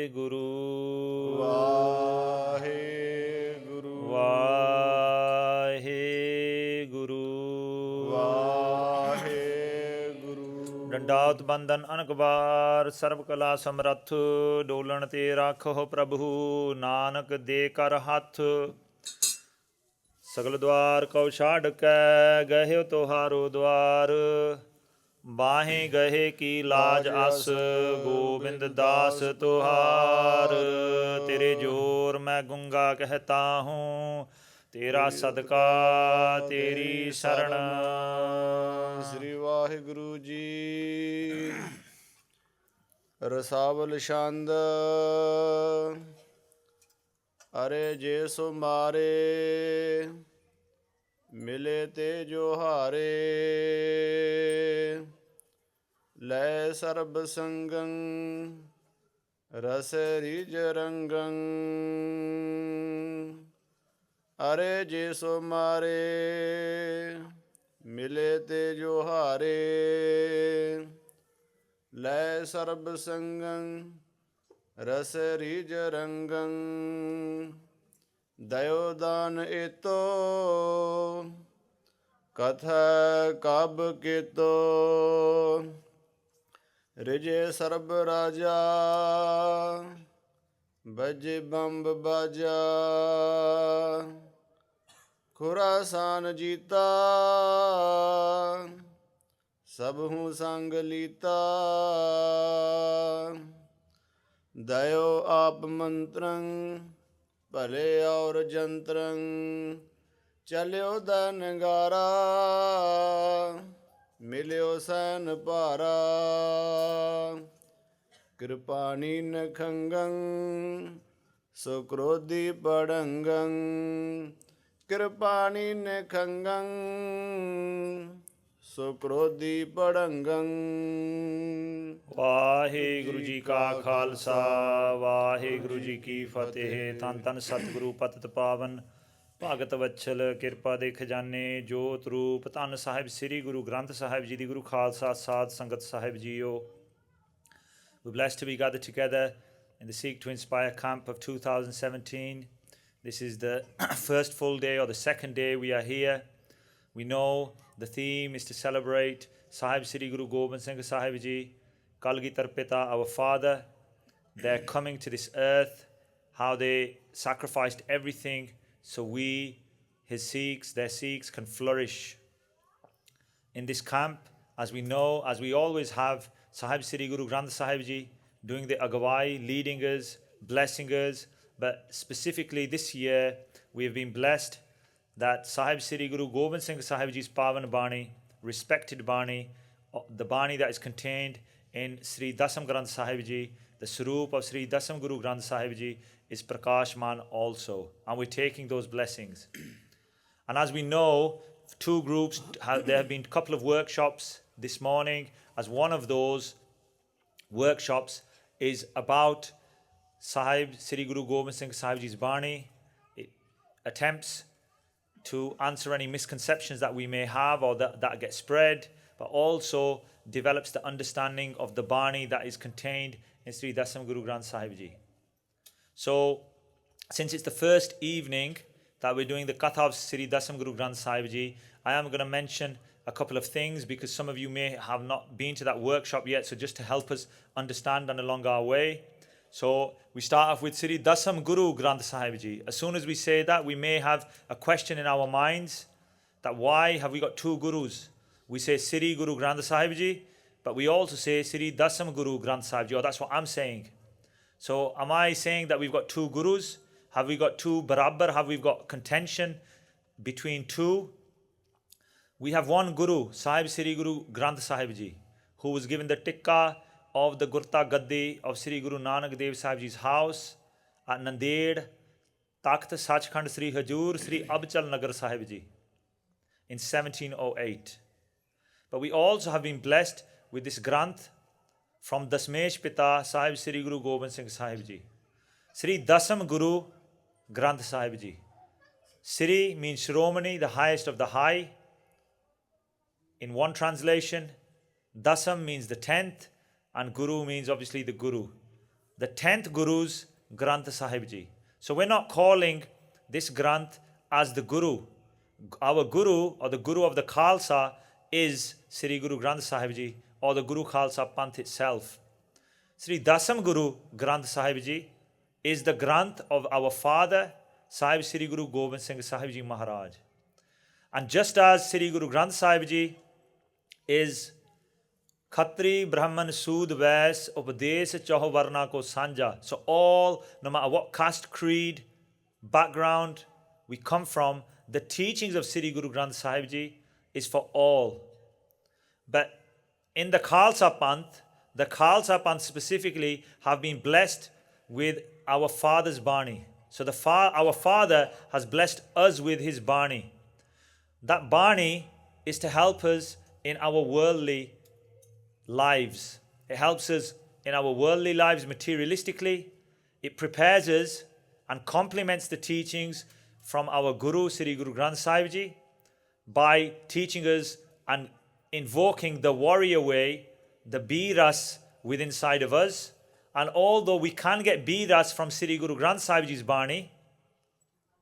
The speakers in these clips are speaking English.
ਵਾਹਿਗੁਰੂ ਵਾਹਿਗੁਰੂ ਵਾਹਿਗੁਰੂ ਵਾਹਿਗੁਰੂ। ਡੰਡਾਤ ਬੰਦਨ ਅਨਕਬਾਰ ਸਰਬ ਕਲਾ ਸਮਰੱਥ ਡੋਲਣ ਤੇ ਰਾਖੋ ਪ੍ਰਭੂ ਨਾਨਕ ਦੇ ਕਰ ਹੱਥ। ਸਗਲ ਦਵਾਰ ਕਉ ਛਾੜ ਕੈ ਗਹਿਓ ਤੁਹਾਰੋ ਦਵਾਰ ਬਾਹੇ ਗਹੇ ਕੀ ਲਾਜ ਅਸ ਗੋਬਿੰਦ ਦਾਸ ਤੁਹਾਰ। ਤੇਰੇ ਜੋਰ ਮੈਂ ਗੁੰਗਾ ਕਹਿਤਾ ਹੂੰ ਤੇਰਾ ਸਦਕਾ ਤੇਰੀ ਸ਼ਰਨ। ਸ੍ਰੀ ਵਾਹਿਗੁਰੂ ਜੀ। ਰਸਾਵਲ ਛੰਦ। ਅਰੇ ਜੇ ਸੋ ਮਾਰੇ ਮਿਲੇ ਤੇ ਜੋ ਹਾਰੇ ਲੈ ਸਰਬ ਸੰਗੰ ਰਸ ਰਿਜ ਰੰਗੰ। ਅਰੇ ਜੇ ਸੋ ਮਾਰੇ ਮਿਲੇ ਤੇ ਜੋ ਹਾਰੇ ਲੈ ਸਰਬ ਸੰਗੰ ਰਸ ਰਿਜ ਰੰਗੰ। ਦਇਓ ਦਾਨ ਏਤੋ ਕਥਾ ਕਬ ਕੇਤੋ ਰਿਜੇ ਸਰਬ ਰਾਜਾ ਬਜੇ ਬੰਬ ਬਾਜਾ। ਖੁਰਾਸਾਨ ਜੀਤਾ ਸਭ ਹੂੰ ਸੰਗ ਲੀਤਾ। ਦਇਓ ਆਪ ਮੰਤਰੰ ਭਲੇ ਔਰ ਜੰਤਰੰ ਚਲਿਓ ਦਾ ਨਗਾਰਾ ਮਿਲਿਓ ਸੈਨ ਭਾਰਾ। ਕਿਰਪਾਣੀ ਨਖੰਗੰ ਸੋ ਕ੍ਰੋਧੀ ਪੜੰਗੰ ਕਿਰਪਾਣੀ ਨਖੰਗੰ ਸੋ ਕ੍ਰੋਧੀ ਪੜੰਗੰ। ਵਾਹਿਗੁਰੂ ਜੀ ਕਾ ਖਾਲਸਾ ਵਾਹਿਗੁਰੂ ਜੀ ਕੀ ਫਤਿਹ। ਧੰਨ ਧੰਨ ਸਤਿਗੁਰੂ ਪਤਿਤ ਪਾਵਨ ਭਗਤ ਵਛਲ ਕਿਰਪਾ ਦੇ ਖਜ਼ਾਨੇ ਜੋਤ ਰੂਪ ਧੰਨ ਸਾਹਿਬ ਸ੍ਰੀ ਗੁਰੂ ਗ੍ਰੰਥ ਸਾਹਿਬ ਜੀ ਦੀ ਗੁਰੂ ਖਾਲਸਾ ਸਾਧ ਸੰਗਤ ਸਾਹਿਬ JIO. We're blessed to be gathered together in the Seek to Inspire camp of 2017. This is the first full day or the second day we are here. We know the theme is to celebrate Sahib Sri Guru Gobind Singh Sahib Ji, Kalgitar Pita, our father, their coming to this earth, how they sacrificed everything so we, his Sikhs, their Sikhs can flourish. In this camp, as we know, as we always have, Sahib Sri Guru Granth Sahib Ji doing the agawai, leading us, blessing us, but specifically this year we have been blessed that Sahib Sri Guru Gobind Singh Sahib Ji's Pavan Bani, respected Bani, the Bani that is contained in Sri Dasam Granth Sahib Ji, the Saroop of Sri Dasam Guru Granth Sahib Ji is Prakashman also, and we're taking those blessings. And as we know, two groups, there have been a couple of workshops this morning, as one of those workshops is about Sahib Sri Guru Gobind Singh Sahib Ji's Bani. It attempts to answer any misconceptions that we may have or that get spread, but also develops the understanding of the Bani that is contained in Sri Dasam Guru Granth Sahib Ji. So, since it's the first evening that we're doing the Katha of Sri Dasam Guru Granth Sahib Ji, I am going to mention a couple of things because some of you may have not been to that workshop yet, so just to help us understand and along our way. So we start off with Sri Dasam Guru Granth Sahib Ji. As soon as we say that, we may have a question in our minds that why have we got two gurus? We say Sri Guru Granth Sahib Ji, but we also say Sri Dasam Guru Granth Sahib Ji, or that's what I'm saying. So am I saying that we've got two gurus? Have we got two barabar? Have we got contention between two? We have one Guru, Sahib Sri Guru Granth Sahib Ji, who was given the tikka of the Gurta Gaddi of Sri Guru Nanak Dev Sahib Ji's house at Nanded, Takht Sachkhand Sri Hajur Sri Abchal Nagar Sahib Ji in 1708. But we also have been blessed with this Granth from Dasmesh Pita Sahib Sri Guru Gobind Singh Sahib Ji. Sri Dasam Guru Granth Sahib Ji. Sri means Shiromani, the highest of the high. In one translation, Dasam means the 10th, and Guru means obviously the Guru. the 10th Guru's Granth Sahib Ji. So we're not calling this Granth as the Guru. Our Guru or the Guru of the Khalsa is Sri Guru Granth Sahib Ji or the Guru Khalsa Panth itself. Sri Dasam Guru Granth Sahib Ji is the Granth of our father Sahib Sri Guru Gobind Singh Sahib Ji Maharaj. And just as Sri Guru Granth Sahib Ji is Khatri, Brahman, Sood, Vais, Upadesh, Chaho Varna Ko Sanja. So all, no matter what caste, creed, background we come from, the teachings of Sri Guru Granth Sahib Ji is for all. But in the Khalsa Panth specifically have been blessed with our father's Bani. So our father has blessed us with his Bani. That Bani is to help us in our worldly lives. It helps us in our worldly lives materialistically. It prepares us and complements the teachings from our Guru, Sri Guru Granth Sahib Ji, by teaching us and invoking the warrior way, the Biras within inside of us. And although we can get Biras from Sri Guru Granth Sahib Ji's Bani,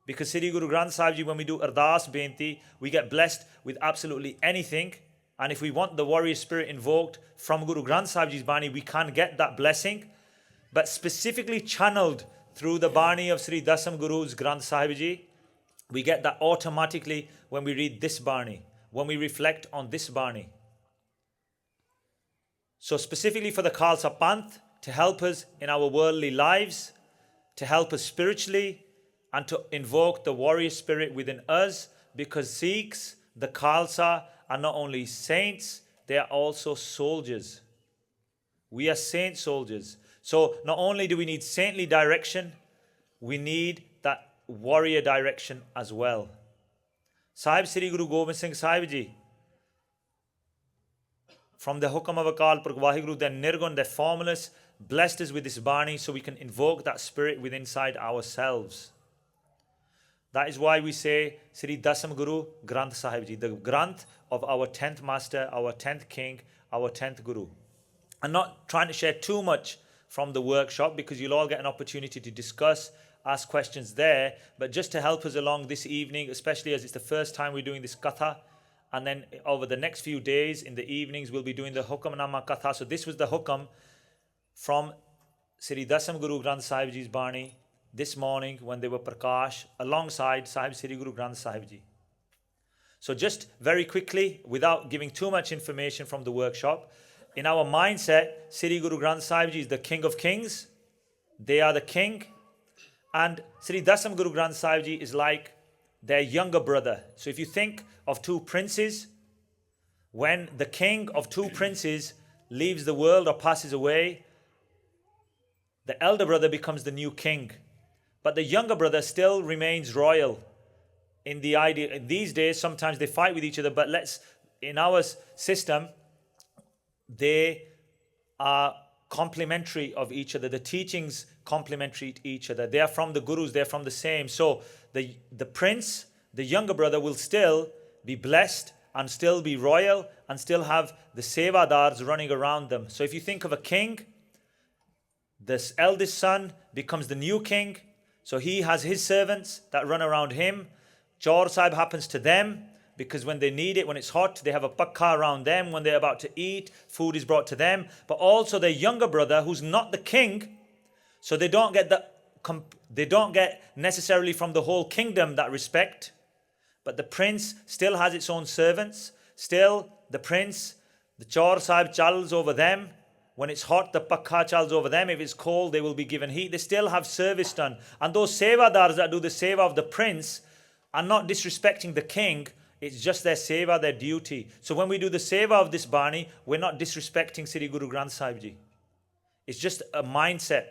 because Sri Guru Granth Sahib Ji, when we do Ardas Benti, we get blessed with absolutely anything. And if we want the warrior spirit invoked from Guru Granth Sahib Ji's Bani, we can get that blessing. But specifically channeled through the Bani of Sri Dasam Guru's Granth Sahib Ji, we get that automatically when we read this Bani, when we reflect on this Bani. So specifically for the Khalsa Panth, to help us in our worldly lives, to help us spiritually, and to invoke the warrior spirit within us, because Sikhs, the Khalsa, are not only saints, they are also soldiers. We are saint soldiers. So not only do we need saintly direction, we need that warrior direction as well. Sahib Sri Guru Gobind Singh Sahib Ji, from the Hukam of Akal Purkh Vaheguru, they're nirgun, they're formless, blessed us with this Bani so we can invoke that spirit within inside ourselves. That is why we say Sri Dasam Guru Granth Sahib Ji, the Granth of our 10th Master, our 10th King, our 10th Guru. I'm not trying to share too much from the workshop because you'll all get an opportunity to discuss, ask questions there. But just to help us along this evening, especially as it's the first time we're doing this Katha, and then over the next few days in the evenings we'll be doing the Hukamnama Katha. So this was the Hukam from Sri Dasam Guru Granth Sahib Ji's Bani this morning when they were Prakash alongside Sahib Sri Guru Granth Sahib Ji. So just very quickly, without giving too much information from the workshop, in our mindset, Sri Guru Granth Sahib Ji is the King of Kings. They are the King. And Sri Dasam Guru Granth Sahib Ji is like their younger brother. So if you think of two princes, when the king of two princes leaves the world or passes away, the elder brother becomes the new king. But the younger brother still remains royal. In the idea, these days, sometimes they fight with each other, but in our system, they are complementary of each other. The teachings complementary to each other. They are from the gurus, they're from the same. So the prince, the younger brother, will still be blessed and still be royal and still have the sevadars running around them. So if you think of a king, this eldest son becomes the new king. So he has his servants that run around him. Chaur Sahib happens to them because when they need it, when it's hot, they have a pakka around them. When they're about to eat, food is brought to them. But also their younger brother, who's not the king, so they don't get necessarily from the whole kingdom that respect. But the prince still has its own servants. Still, the prince, the Chaur Sahib chals over them. When it's hot, the pakha chals over them. If it's cold, they will be given heat. They still have service done. And those sevadars that do the seva of the prince are not disrespecting the king. It's just their seva, their duty. So when we do the seva of this Bani, we're not disrespecting Sri Guru Granth Sahib Ji. It's just a mindset.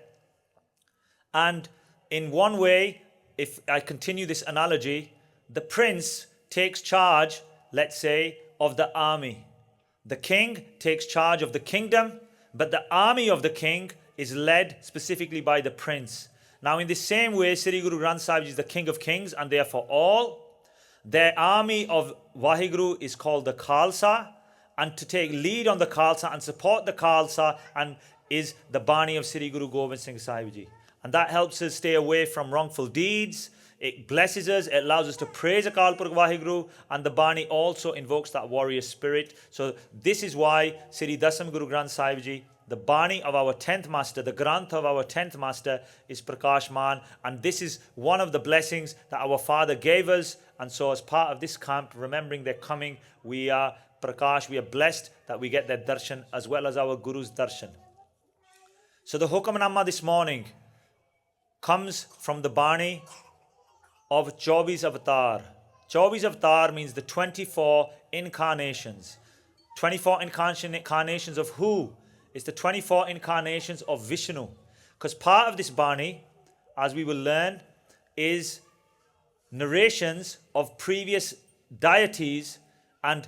And in one way, if I continue this analogy, the prince takes charge, let's say, of the army. The king takes charge of the kingdom, but the army of the king is led specifically by the prince. Now, in the same way, Sri Guru Granth Sahib Ji is the King of Kings and therefore all. Their army of Vaheguru is called the Khalsa, and to take lead on the Khalsa and support the Khalsa and is the Bani of Sri Guru Gobind Singh Sahib Ji. And that helps us stay away from wrongful deeds. It blesses us, it allows us to praise Akal Purkh Vaheguru, and the Bani also invokes that warrior spirit. So this is why Sri Dasam Guru Granth Sahib Ji, the Bani of our 10th Master, the Granth of our 10th Master is Prakashman, and this is one of the blessings that our Father gave us. And so as part of this camp, remembering their coming, we are Prakash, we are blessed that we get their darshan as well as our Guru's darshan. So the Hukamnama this morning comes from the Bani of 24 Avatar. 24 Avatar means the 24 incarnations. 24 incarnations of who? It's the 24 incarnations of Vishnu. Because part of this Bani, as we will learn, is narrations of previous deities and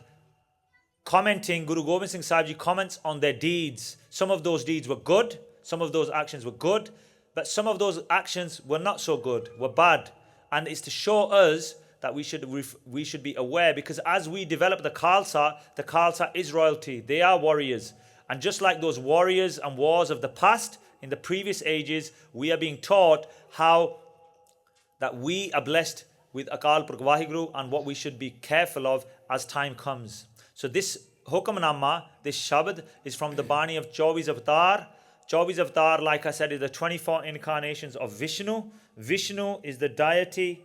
commenting. Guru Gobind Singh Sahib Ji comments on their deeds. Some of those deeds were good, some of those actions were good, but some of those actions were not so good, were bad. And it's to show us that we should be aware, because as we develop the Khalsa is royalty. They are warriors. And just like those warriors and wars of the past, in the previous ages, we are being taught how that we are blessed with Akal Purkh Vaheguru and what we should be careful of as time comes. So this Hukamnama, this Shabad, is from the Bani of 24 Avatar. 24 Avatar, like I said, is the 24 incarnations of Vishnu. Vishnu is the deity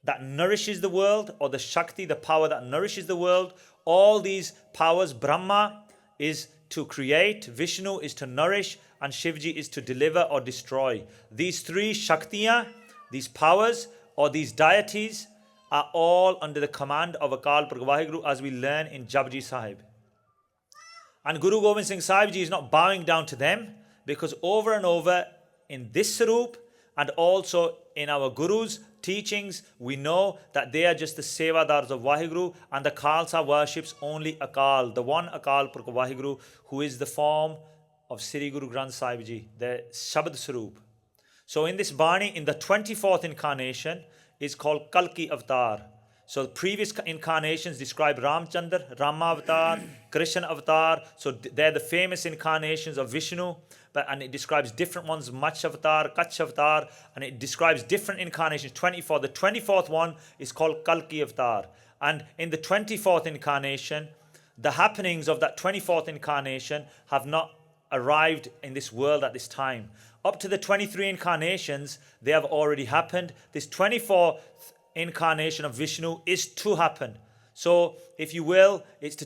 that nourishes the world, or the Shakti, the power that nourishes the world. All these powers, Brahma is to create, Vishnu is to nourish, and Shivji is to deliver or destroy. These three Shaktiya, these powers or these deities, are all under the command of Akal Purkh Vaheguru, as we learn in Japji Sahib. And Guru Gobind Singh Sahib Ji is not bowing down to them, because over and over in this Sarup and also in our Guru's teachings, we know that they are just the Sevadars of Vaheguru, and the Khalsa worships only Akal, the one Akal Purkh Vaheguru, who is the form of Sri Guru Granth Sahib Ji, the Shabad Sarup. So in this Bani, in the 24th incarnation, is called Kalki Avatar. So the previous incarnations describe Ramchandra, Rama Avatar, Krishna Avatar. So they're the famous incarnations of Vishnu. And it describes different ones, Mach Avatar, Kach Avatar, and it describes different incarnations, 24. The 24th one is called Kalki Avatar. And in the 24th incarnation, the happenings of that 24th incarnation have not arrived in this world at this time. Up to the 23 incarnations, they have already happened. This 24th incarnation of Vishnu is to happen. So, if you will, it's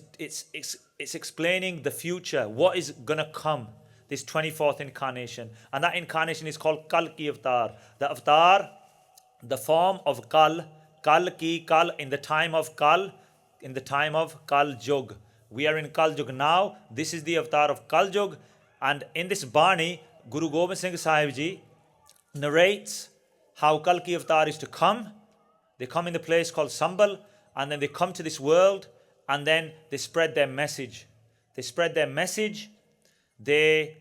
explaining the future, what is going to come, this 24th incarnation. And that incarnation is called Kalki Avatar. The Avatar, the form of Kal, Kal Ki Kal, in the time of Kal, in the time of Kal Jug. We are in Kal Jug now. This is the Avatar of Kal Jug. And in this Bani, Guru Gobind Singh Sahib Ji narrates how Kalki Avatar is to come. They come in the place called Sambal, and then they come to this world, and then they spread their message. They spread their message, they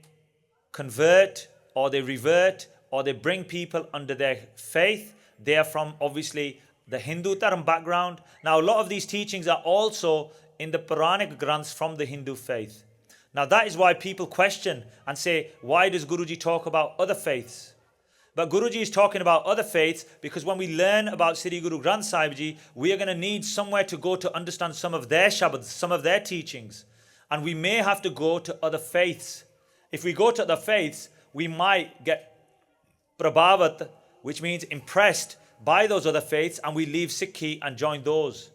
convert, or they revert, or they bring people under their faith. They are from, obviously, the Hindu Dharma background. Now, a lot of these teachings are also in the Puranic Granths from the Hindu faith. Now, that is why people question and say, why does Guruji talk about other faiths? But Guruji is talking about other faiths because when we learn about Sri Guru Granth Sahib Ji, we are going to need somewhere to go to understand some of their Shabads, some of their teachings. And we may have to go to other faiths. If we go to other faiths, we might get prabhavat, which means impressed by those other faiths, and we leave Sikhi and join those.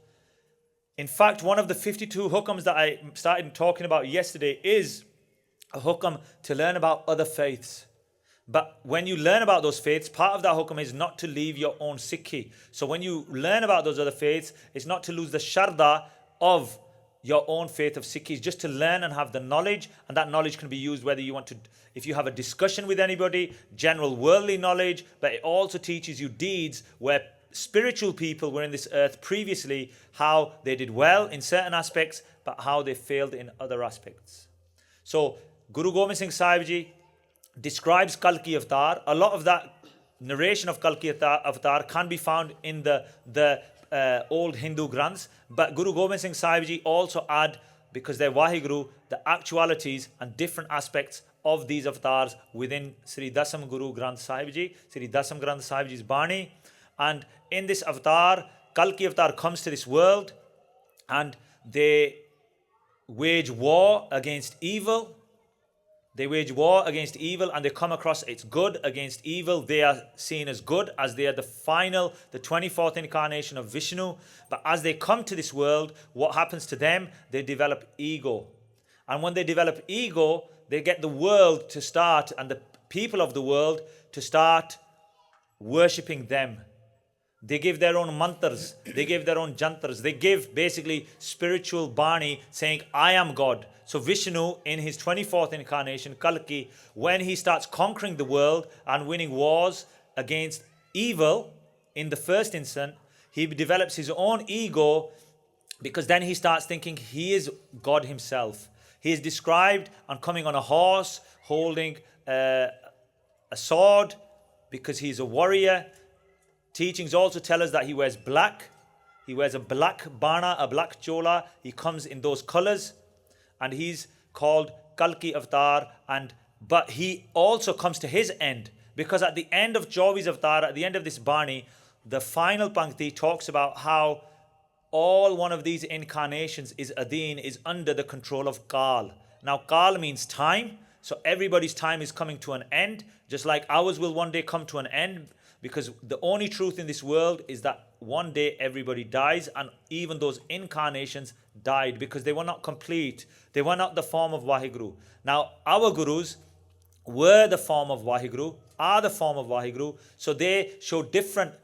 In fact, one of the 52 hukams that I started talking about yesterday is a hukam to learn about other faiths. But when you learn about those faiths, part of that hukam is not to leave your own Sikhi. So when you learn about those other faiths, it's not to lose the sharda of your own faith of Sikhi, just to learn and have the knowledge, and that knowledge can be used whether you want to, if you have a discussion with anybody, general worldly knowledge, but it also teaches you deeds where spiritual people were in this earth previously, how they did well in certain aspects, but how they failed in other aspects. So Guru Gobind Singh Sahib Ji describes Kalki Avatar. A lot of that narration of Kalki Avatar can be found in the old Hindu Granths, but Guru Gobind Singh Sahib Ji also add because they're Vaheguru, the actualities and different aspects of these avatars within Sri Dasam Guru Granth Sahib Ji, Sri Dasam Granth Sahib Ji's Bani. And in this avatar, Kalki avatar comes to this world and they wage war against evil. They wage war against evil and they come across it's good against evil. They are seen as good as they are the final, the 24th incarnation of Vishnu. But as they come to this world, what happens to them? They develop ego. And when they develop ego, they get the world to start and the people of the world to start worshipping them. They give their own mantras, they give their own jantras, they give basically spiritual Bani saying, I am God. So Vishnu in his 24th incarnation, Kalki, when he starts conquering the world and winning wars against evil in the first instant, he develops his own ego because then he starts thinking he is God himself. He is described on coming on a horse, holding a sword because he's a warrior. Teachings also tell us that he wears black. He wears a black bana, a black chola. He comes in those colors. And he's called Kalki Avatar. But he also comes to his end. Because at the end of Jovi's Avatar, at the end of this Bani, the final Pankti talks about how all one of these incarnations is Adeen, is under the control of Kal. Now Kal means time. So everybody's time is coming to an end. Just like ours will one day come to an end. Because the only truth in this world is that one day everybody dies, and even those incarnations died because they were not complete. They were not the form of Vaheguru. Now, our Gurus were the form of Vaheguru, are the form of Vaheguru, so they show different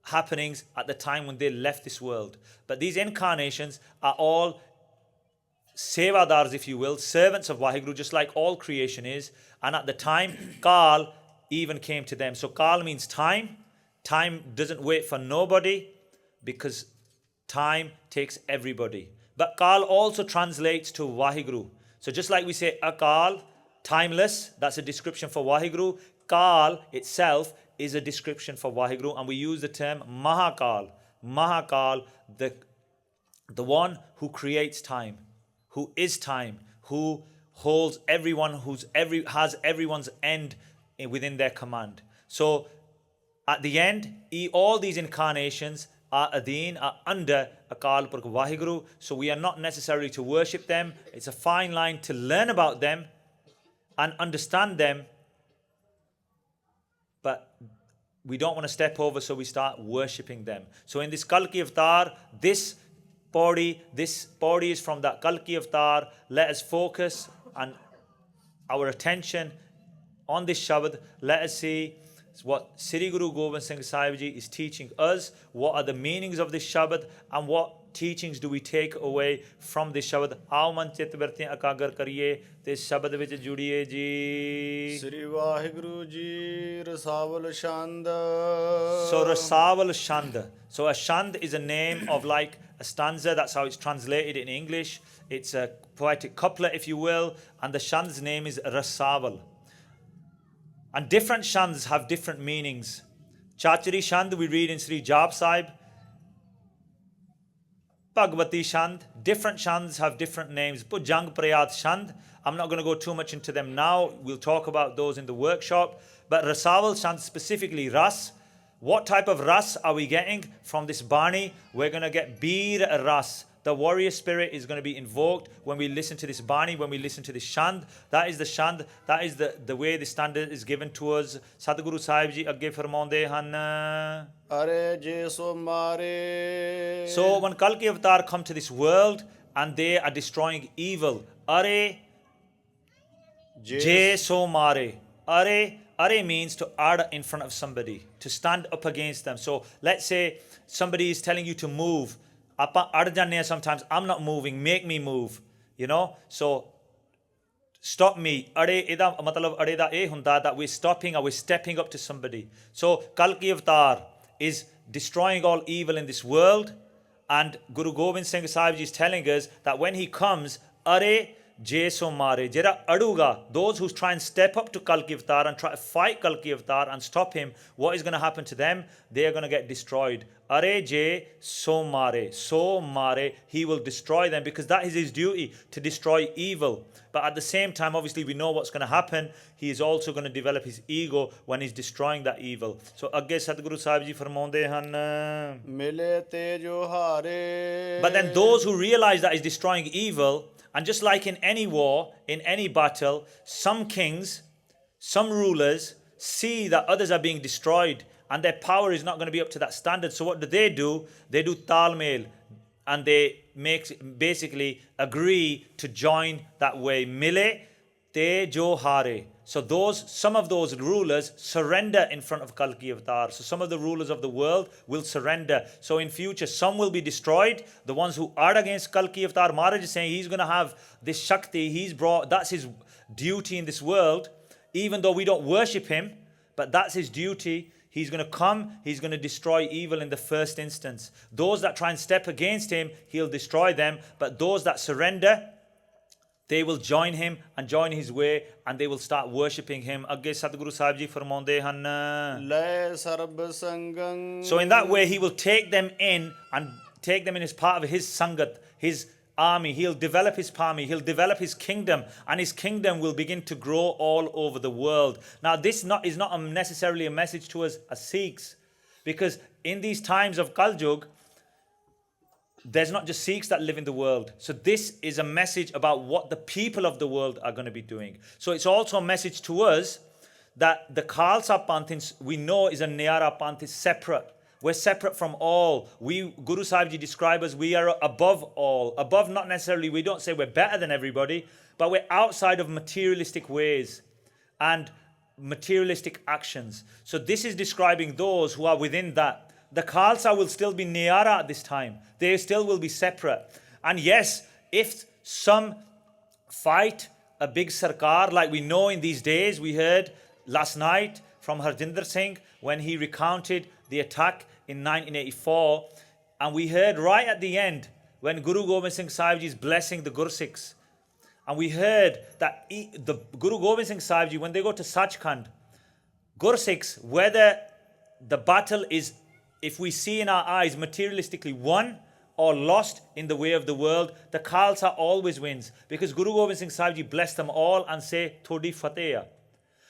happenings at the time when they left this world. But these incarnations are all Sevadars, if you will, servants of Vaheguru, just like all creation is. And at the time, Kal even came to them. So Kal means time. Time doesn't wait for nobody because time takes everybody. But Kal also translates to Vaheguru. So just like we say Akal, timeless, that's a description for Vaheguru. Kal itself is a description for Vaheguru, and we use the term Mahakal. Mahakal, the one who creates time, who is time, who holds everyone, has everyone's end within their command. So at the end, all these incarnations are Adeen, are under Akal Purkh Vaheguru. So we are not necessarily to worship them. It's a fine line to learn about them and understand them. But we don't want to step over, so we start worshipping them. So in this Kalki Avatar, this body is from that Kalki Avatar. Let us focus on our attention on this Shabad. Let us see what Sri Guru Gobind Singh Sahib Ji is teaching us. What are the meanings of this Shabad and what teachings do we take away from this Shabad? Aao man chit virtiyan akagar kariye te Shabad vich judiye ji. Sri Vaheguru Ji Rasawal Shand. So Rasawal Shand. So a Shand is a name of like a stanza. That's how it's translated in English. It's a poetic couplet, if you will. And the Shand's name is Rasawal. And different Shands have different meanings. Chachari Shand we read in Sri Jap Sahib. Bhagavati Shand. Different Shands have different names. Bhujang Prayat Shand. I'm not going to go too much into them now. We'll talk about those in the workshop. But Rasawal Shand, specifically Ras. What type of Ras are we getting from this Bani? We're going to get Bir Ras. The warrior spirit is going to be invoked when we listen to this Bani, when we listen to this Shand. That is the Shand. That is the way the standard is given to us. Sadhguru Sahib Ji agge farmaunde han. Are je so mare. So when Kalki Avatar come to this world and they are destroying evil, Are je so mare. Are means to ad in front of somebody, to stand up against them. So let's say somebody is telling you to move. Sometimes I'm not moving, make me move, you know. So stop me. That we're stopping or we're stepping up to somebody. So Kalki Avatar is destroying all evil in this world, and Guru Gobind Singh Sahib Ji is telling us that when he comes, Are je so mare. Jera aduga, those who try and step up to Kalki Avatar and try to fight Kalki Avatar and stop him, what is going to happen to them? They are going to get destroyed. Are je so mare, he will destroy them because that is his duty, to destroy evil. But at the same time, obviously, we know what's going to happen. He is also going to develop his ego when he's destroying that evil. So, agge Sadhguru Sahib ji farmaunde han. ਮਿਲੇ ਤੇ ਜੋ ਹਾਰੇ But then those who realize that he's destroying evil, and just like in any war, in any battle, some kings, some rulers see that others are being destroyed and their power is not going to be up to that standard. So what do? They do talmail, and they basically agree to join that way. Mile te jo hare. So some of those rulers surrender in front of Kalki Avatar. So some of the rulers of the world will surrender. So in future, some will be destroyed. The ones who are against Kalki Avatar, Maharaj is saying he's going to have this Shakti. That's his duty in this world. Even though we don't worship him, but that's his duty. He's going to come, he's going to destroy evil in the first instance. Those that try and step against him, he'll destroy them. But those that surrender, they will join him and join his way, and they will start worshipping him. Agge Sadhguru Sahib ji farmaunde han. ਲੈ ਸਰਬ ਸੰਗੰ So in that way, he will take them in and take them in as part of his sangat, his army. He'll develop his army, he'll develop his kingdom, and his kingdom will begin to grow all over the world. Now this is not necessarily a message to us as Sikhs, because in these times of Kal Yug, there's not just Sikhs that live in the world. So this is a message about what the people of the world are going to be doing. So it's also a message to us that the Khalsa Panth, we know, is a Niyara Panth, is separate. We're separate from all. Guru Sahib Ji describe us, we are above all. Above, not necessarily, we don't say we're better than everybody, but we're outside of materialistic ways and materialistic actions. So this is describing those who are within that. The Khalsa will still be Niyara at this time. They still will be separate. And yes, if some fight a big sarkar, like we know in these days, we heard last night from Harjinder Singh when he recounted the attack in 1984, and we heard right at the end when Guru Gobind Singh Sahib Ji is blessing the Gursikhs, and we heard that the Guru Gobind Singh Sahib Ji, when they go to Sachkhand, Gursikhs, whether the battle is, if we see in our eyes, materialistically won or lost in the way of the world, the Khalsa always wins, because Guru Gobind Singh Sahib Ji bless them all and say, Thodi Fateh.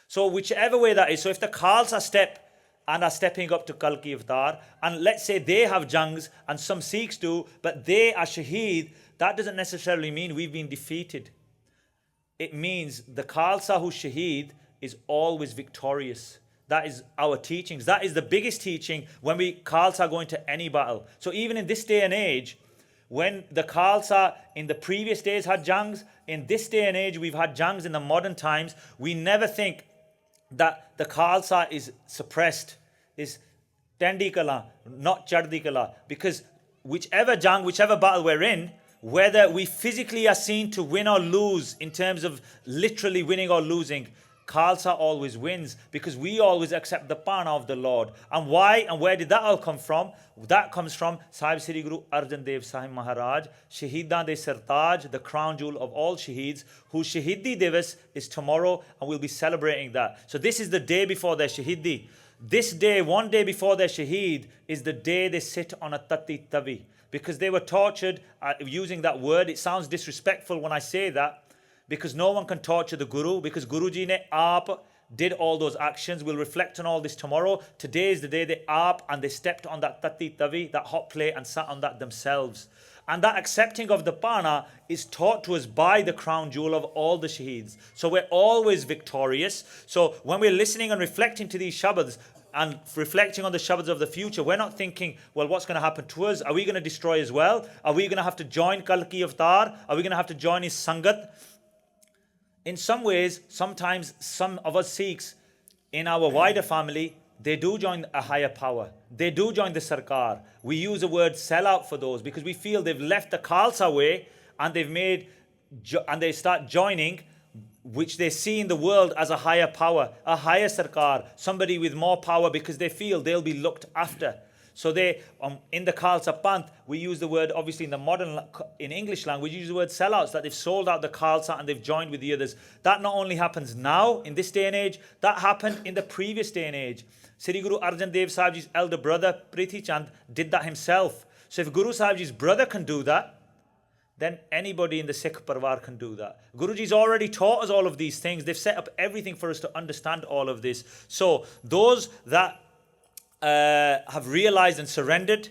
So whichever way that is, so if the Khalsa step and are stepping up to Kalki Avatar, and let's say they have jungs and some Sikhs do, but they are Shaheed, that doesn't necessarily mean we've been defeated. It means the Khalsa who's Shaheed is always victorious. That is our teachings. That is the biggest teaching when we Khalsa go into any battle. So even in this day and age, when the Khalsa in the previous days had jangs, in this day and age we've had jangs in the modern times, we never think that the Khalsa is suppressed, is Tendi Kala, not Chardi Kala. Because whichever jang, whichever battle we're in, whether we physically are seen to win or lose in terms of literally winning or losing, Khalsa always wins, because we always accept the Pana of the Lord. And why and where did that all come from? That comes from Sahib Sri Guru Arjan Dev Sahib Maharaj, Shaheedan de Sartaj, the crown jewel of all Shaheeds, whose Shahidi Divas is tomorrow, and we'll be celebrating that. So this is the day before their Shahidi. This day, one day before their Shaheed, is the day they sit on a Tati Tavi, because they were tortured using that word. It sounds disrespectful when I say that, because no one can torture the Guru, because Guruji ne aap did all those actions. We'll reflect on all this tomorrow. Today is the day they aap and they stepped on that tatti tavi, that hot plate, and sat on that themselves. And that accepting of the Pana is taught to us by the crown jewel of all the Shaheeds. So we're always victorious. So when we're listening and reflecting to these Shabads, and reflecting on the Shabads of the future, we're not thinking, well, what's going to happen to us? Are we going to destroy as well? Are we going to have to join Kalki Avatar? Are we going to have to join his Sangat? In some ways, sometimes some of us Sikhs in our wider family, they do join a higher power. They do join the Sarkar. We use the word sell out for those, because we feel they've left the Khalsa way and they start joining, which they see in the world as a higher power, a higher Sarkar, somebody with more power, because they feel they'll be looked after. So they, in the Khalsa Panth, we use the word, obviously in the modern, in English language, we use the word sellouts, that they've sold out the Khalsa and they've joined with the others. That not only happens now, in this day and age, that happened in the previous day and age. Sri Guru Arjan Dev Sahib Ji's elder brother, Prithi Chand, did that himself. So if Guru Sahib Ji's brother can do that, then anybody in the Sikh Parvar can do that. Guruji's already taught us all of these things. They've set up everything for us to understand all of this. So those that have realized and surrendered,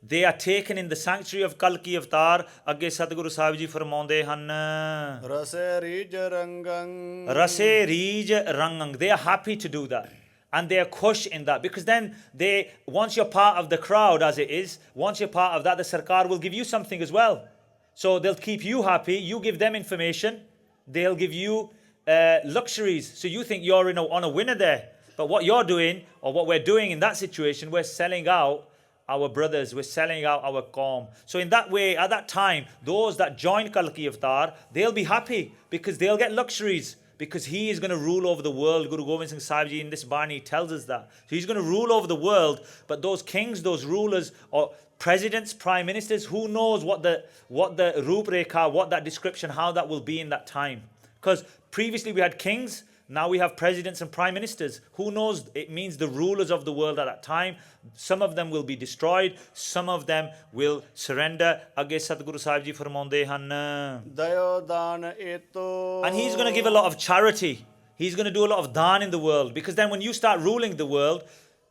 they are taken in the sanctuary of Kalki Avatar. Agge Sadguru Sahib Ji farmaunde han, Rase Rij Rangang. Rase Rij Rangang. They are happy to do that. And they are khush in that, because then they, once you're part of the crowd as it is, once you're part of that, the Sarkar will give you something as well. So they'll keep you happy, you give them information, they'll give you luxuries. So you think you're on a winner there. But what you're doing, or what we're doing in that situation, we're selling out our brothers, we're selling out our Qaum. So in that way, at that time, those that join Kalki Avatar, they'll be happy because they'll get luxuries. Because he is going to rule over the world. Guru Gobind Singh Sahib Ji in this Bani tells us that. So he's going to rule over the world. But those kings, those rulers, or presidents, prime ministers, who knows what the Roop Rekha, what that description, how that will be in that time. Because previously we had kings, now we have presidents and prime ministers. Who knows? It means the rulers of the world at that time. Some of them will be destroyed. Some of them will surrender. Agge Sadguru Sahib Ji farmaunde han. Dayo Dan Eto. And he's going to give a lot of charity. He's going to do a lot of dhan in the world. Because then when you start ruling the world,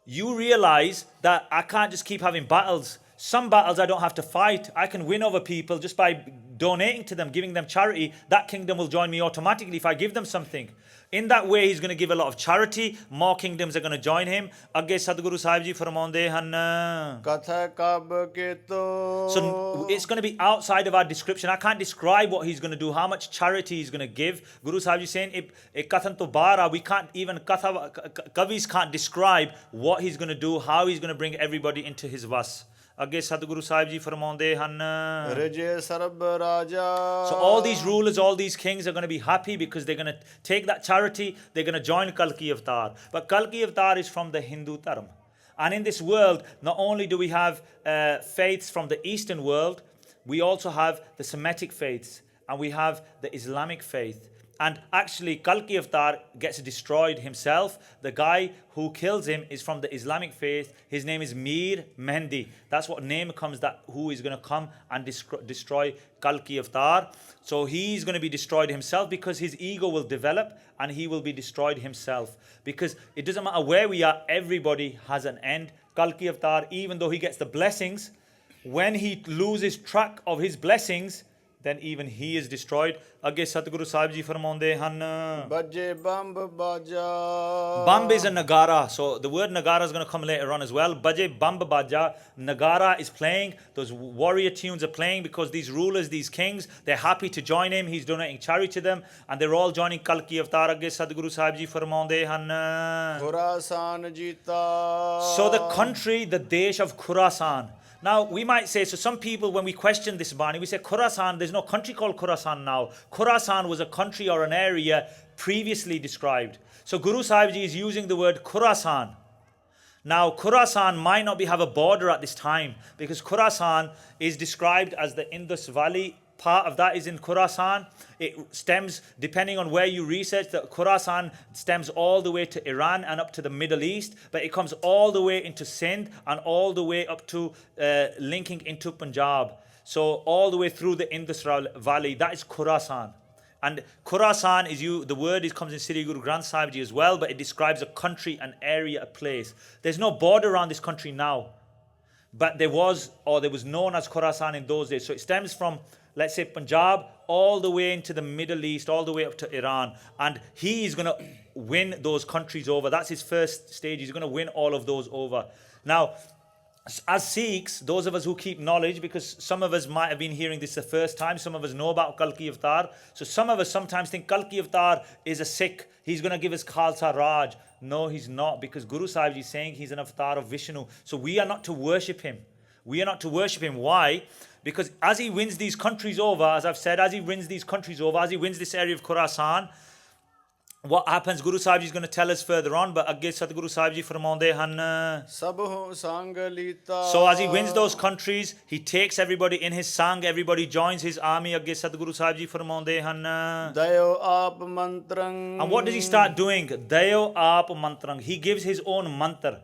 you realize that I can't just keep having battles. Some battles I don't have to fight. I can win over people just by donating to them, giving them charity. That kingdom will join me automatically if I give them something. In that way, he's going to give a lot of charity. More kingdoms are going to join him. Agge Sadguru Sahib Ji farmaunde han. Katha Kab Keto. So it's going to be outside of our description. I can't describe what he's going to do, how much charity he's going to give. Guru Sahib Ji saying, Kathan to bara, we can't even, Kavis can't describe what he's going to do, how he's going to bring everybody into his vas. Agge Sadguru Sahib Ji farmaunde han. Raje Sarab Raja. So all these rulers, all these kings are going to be happy because they're going to take that charity, they're going to join Kalki Avatar. But Kalki Avatar is from the Hindu Dharma. And in this world, not only do we have faiths from the Eastern world, we also have the Semitic faiths and we have the Islamic faith. And actually, Kalki Avatar gets destroyed himself. The guy who kills him is from the Islamic faith. His name is Mir Mehdi. That's what name comes, that who is going to come and destroy Kalki Avatar. So he's going to be destroyed himself because his ego will develop and he will be destroyed himself. Because it doesn't matter where we are, everybody has an end. Kalki Avatar, even though he gets the blessings, when he loses track of his blessings, then even he is destroyed. Agge Satguru Sahib Ji farmaunde han. Baje Bamb Baja. Bamb is a Nagara. So the word Nagara is going to come later on as well. Baje Bamb Baja. Nagara is playing. Those warrior tunes are playing because these rulers, these kings, they're happy to join him. He's donating charity to them. And they're all joining Kalki Avatar. Agge Satguru Sahib Ji farmaunde han. Khurasan Jita. So the country, the Desh of Khurasan. Now, we might say, so some people, when we question this Bani, we say, Khurasan, there's no country called Khurasan now. Khurasan was a country or an area previously described. So Guru Sahib Ji is using the word Khurasan. Now, Khurasan might not have a border at this time, because Khurasan is described as the Indus Valley. Part of that is in Khurasan. It stems, depending on where you research, that Khurasan stems all the way to Iran and up to the Middle East, but it comes all the way into Sindh and all the way up to linking into Punjab. So all the way through the Indus Valley, that is Khurasan. And Khurasan is the word comes in Sri Guru Granth Sahib Ji as well, but it describes a country, an area, a place. There's no border around this country now, but there was known as Khurasan in those days. So it stems from, let's say, Punjab, all the way into the Middle East, all the way up to Iran. And he is going to win those countries over. That's his first stage. He's going to win all of those over. Now, as Sikhs, those of us who keep knowledge, because some of us might have been hearing this the first time, some of us know about Kalki Avatar. So some of us sometimes think Kalki Avatar is a Sikh. He's going to give us Khalsa Raj. No, he's not, because Guru Sahib Ji is saying he's an avatar of Vishnu. So we are not to worship him. We are not to worship him. Why? Because as he wins these countries over, as I've said, as he wins these countries over, as he wins this area of Khurasan, what happens, Guru Sahib Ji is going to tell us further on, but ਅੱਗੇ Sadguru Sahib Ji ਫਰਮਾਉਂਦੇ ਹਨ. ਸਭ ਹੋ ਸੰਗ ਲੀਤਾ So as he wins those countries, he takes everybody in his sang, everybody joins his army. ਅੱਗੇ Sadguru Sahib Ji ਫਰਮਾਉਂਦੇ ਹਨ. ਦਇਓ ਆਪ ਮੰਤਰੰ And what does he start doing? Dayo aap mantrang. He gives his own mantra.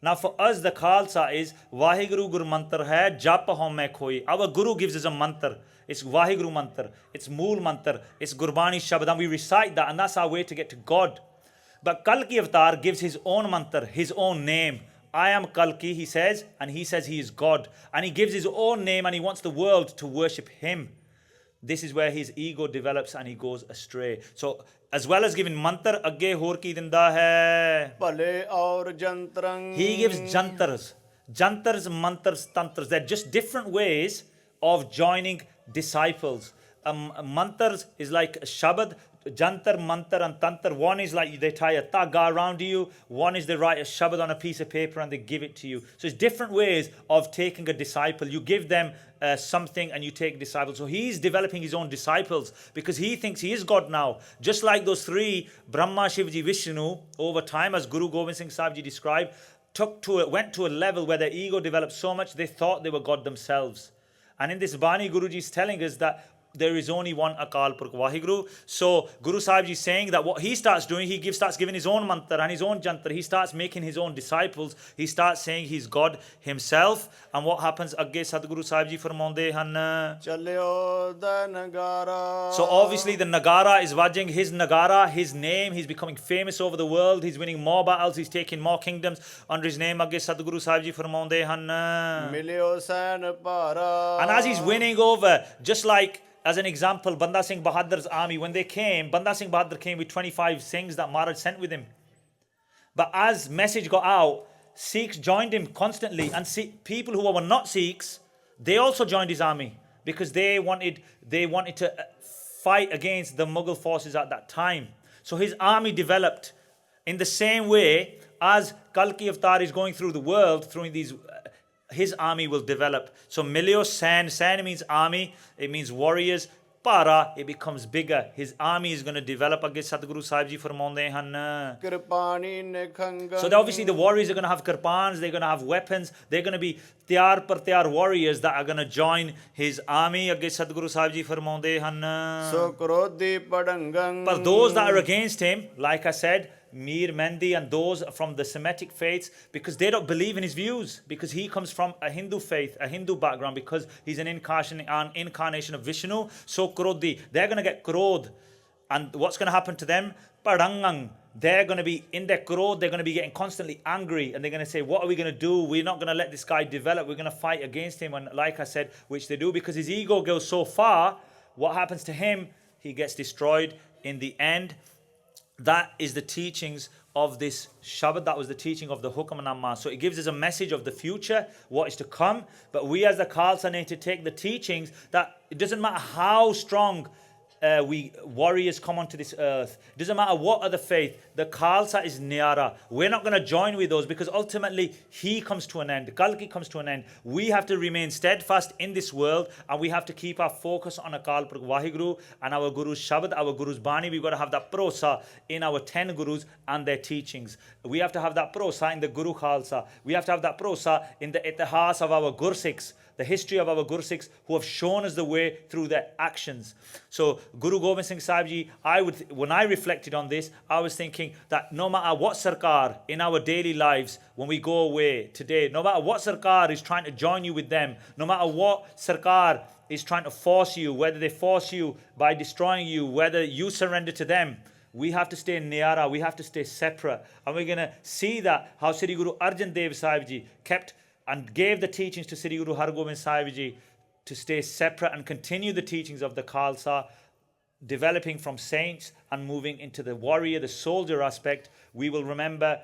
Now for us, the Khalsa is Vaheguru Guru mantra hai, jap home khoi. Our Guru gives us a mantra. It's Vaheguru mantra. It's Mool mantra. It's Gurbani Shabad. And we recite that, and that's our way to get to God. But Kalki Avatar gives his own mantra, his own name. I am Kalki, he says, and he says he is God. And he gives his own name and he wants the world to worship him. This is where his ego develops and he goes astray. So, as well as giving mantra, agge hor ki dinda hai. ਭਲੇ ਔਰ ਜੰਤਰੰ He gives jantars. Jantars, mantras, tantras. They're just different ways of joining disciples. Mantras is like a shabad. Jantar, mantar and tantar. One is like they tie a tagga around you. One is they write a shabad on a piece of paper and they give it to you. So it's different ways of taking a disciple. You give them something and you take disciples. So he's developing his own disciples because he thinks he is God now. Just like those three, Brahma, Shivji, Vishnu, over time, as Guru Gobind Singh Sahib Ji described, went to a level where their ego developed so much they thought they were God themselves. And in this Bani, Guruji is telling us that there is only one Akal Purkh Vaheguru. So Guru Sahib Ji is saying that what he starts doing, he starts giving his own mantra and his own jantra. He starts making his own disciples. He starts saying he's God himself. And what happens? Agge Sadguru Sahib Ji farmaunde han. ਚੱਲਿਓ the Nagara So obviously the Nagara is wajing his Nagara, his name. He's becoming famous over the world. He's winning more battles. He's taking more kingdoms under his name. Agge Sadguru Sahib Ji farmaunde han. ਮਿਲਿਓ ਸੈਨ ਭਾਰਾ And as he's winning over, just like as an example, Banda Singh Bahadur's army, when they came, Banda Singh Bahadur came with 25 Singhs that Maharaj sent with him. But as message got out, Sikhs joined him constantly, and people who were not Sikhs, they also joined his army because they wanted to fight against the Mughal forces at that time. So his army developed in the same way as Kalki Avatar is going through the world, through these. His army will develop. So Milio San means army, it means warriors. Para, it becomes bigger. His army is going to develop. Agge Sadguru Sahib Ji farmaunde han. ਕਿਰਪਾਣੀ ਨਿਖੰਗੰ So obviously the warriors are going to have kirpans, they're going to have weapons, they're going to be tyar par tyar warriors that are going to join his army. Agge Sadguru Sahib Ji farmaunde han. So ਕ੍ਰੋਧੀ ਪੜੰਗੰ But those that are against him, like I said, Mir Mehndi and those from the Semitic faiths, because they don't believe in his views, because he comes from a Hindu faith, a Hindu background, because he's an incarnation of Vishnu. So Krodhi, they're going to get Krodh. And what's going to happen to them? Padangang. They're going to be in their Krodh, they're going to be getting constantly angry, and they're going to say, what are we going to do? We're not going to let this guy develop. We're going to fight against him. And like I said, which they do, because his ego goes so far, what happens to him? He gets destroyed in the end. That is the teachings of this Shabad. That was the teaching of the Hukamnama. So it gives us a message of the future, what is to come. But we as the Khalsa need to take the teachings that it doesn't matter how strong warriors come onto this earth. It doesn't matter what other faith. The Khalsa is Niyara. We're not going to join with those because ultimately he comes to an end. Kalki comes to an end. We have to remain steadfast in this world and we have to keep our focus on Akal Purkh Vaheguru and our Guru's Shabad, our Guru's Bani. We've got to have that prosa in our 10 Gurus and their teachings. We have to have that prosa in the Guru Khalsa. We have to have that prosa in the itihas of our Gursikhs, the history of our Gursikhs who have shown us the way through their actions. So Guru Gobind Singh Sahib Ji, when I reflected on this, I was thinking that no matter what sarkar in our daily lives, when we go away today, no matter what sarkar is trying to join you with them, no matter what sarkar is trying to force you, whether they force you by destroying you, whether you surrender to them, we have to stay niyara, we have to stay separate. And we're going to see that how Sri Guru Arjan Dev Sahib Ji kept and gave the teachings to Sri Guru Hargobind Sahib Ji to stay separate and continue the teachings of the Khalsa, developing from saints and moving into the warrior, the soldier aspect. We will remember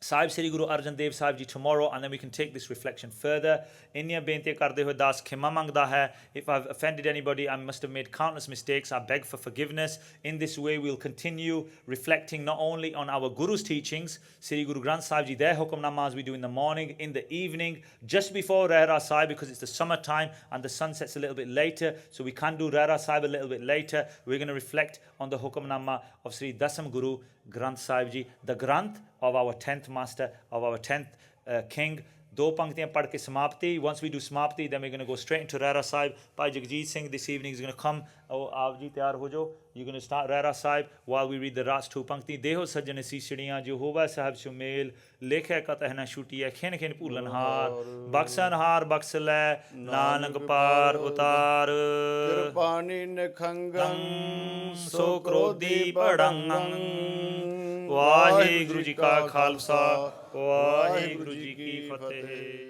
Sahib Sri Guru Arjan Dev Sahib Ji tomorrow, and then we can take this reflection further. Inniya beinti karde hoye das khima mangda hai. If I've offended anybody, I must have made countless mistakes. I beg for forgiveness. In this way, we'll continue reflecting not only on our Guru's teachings, Sri Guru Granth Sahib Ji, their Hukamnamas we do in the morning, in the evening, just before Rehra Sahib, because it's the summertime and the sun sets a little bit later, so we can do Rehra Sahib a little bit later. We're going to reflect on the Hukamnama of Sri Dasam Guru Granth Sahib Ji, the Granth of our 10th master, of our 10th king. Do panktiyan pad ke samapti. Once we do samapti, then we're going to go straight into Rehra Sahib. Bhai Jagjit Singh this evening is going to come. Oh, aap ji tayar ho jo. You're going to start Rehra Sahib while we read the last 2 pankti. Deho sajjan sisdiyan jo hova sahib shumel lekha katah na shutiya khin khin poolanhar baksanhar baksle nanak par utar Kirpani nikhangang so krodhi padangang. Waheguru ji ਕਾ ਖਾਲਸਾ ਵਾਹਿਗੁਰੂ ਜੀ ਕੀ ਫਤਿਹ।